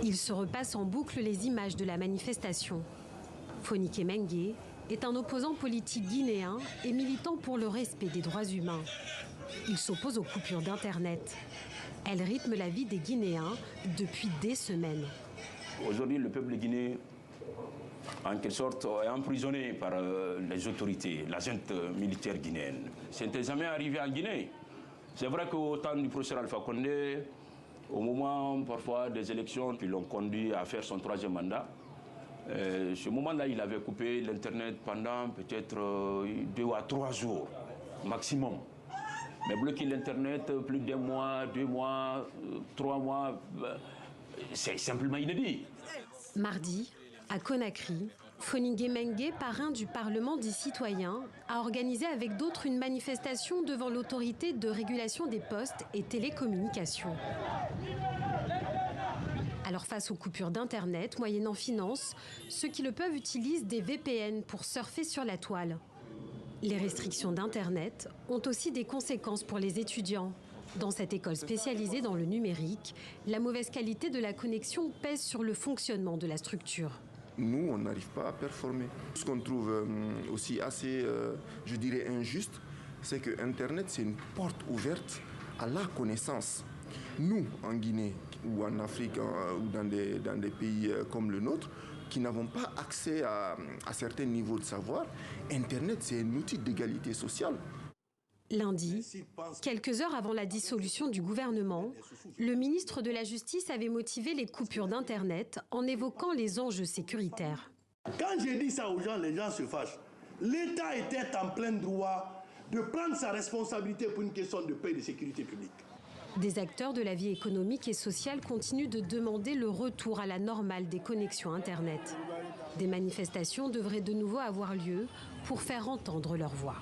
Il se repasse en boucle les images de la manifestation. Fonike Mengue est un opposant politique guinéen et militant pour le respect des droits humains. Il s'oppose aux coupures d'Internet. Elles rythment la vie des Guinéens depuis des semaines. Aujourd'hui, le peuple guinéen, en quelque sorte, est emprisonné par les autorités, la junte militaire guinéenne. Ce n'était jamais arrivé en Guinée. C'est vrai qu'au temps du professeur Alpha Condé, au moment parfois des élections qui l'ont conduit à faire son 3e mandat, ce moment-là, il avait coupé l'Internet pendant peut-être 2 à 3 jours maximum. Mais bloquer l'Internet plus d'1 mois, 2 mois, 3 mois, c'est simplement inédit. Mardi, à Conakry, Fonike Mengue, parrain du Parlement des citoyens, a organisé avec d'autres une manifestation devant l'autorité de régulation des postes et télécommunications. Alors face aux coupures d'Internet, moyennant finance, ceux qui le peuvent utilisent des VPN pour surfer sur la toile. Les restrictions d'Internet ont aussi des conséquences pour les étudiants. Dans cette école spécialisée dans le numérique, la mauvaise qualité de la connexion pèse sur le fonctionnement de la structure. Nous, on n'arrive pas à performer. Ce qu'on trouve aussi assez, je dirais, injuste, c'est que Internet, c'est une porte ouverte à la connaissance. Nous, en Guinée ou en Afrique ou dans des pays comme le nôtre, qui n'avons pas accès à certains niveaux de savoir, Internet, c'est un outil d'égalité sociale. Lundi, quelques heures avant la dissolution du gouvernement, le ministre de la Justice avait motivé les coupures d'Internet en évoquant les enjeux sécuritaires. Quand j'ai dit ça aux gens, les gens se fâchent. L'État était en plein droit de prendre sa responsabilité pour une question de paix et de sécurité publique. Des acteurs de la vie économique et sociale continuent de demander le retour à la normale des connexions Internet. Des manifestations devraient de nouveau avoir lieu pour faire entendre leur voix.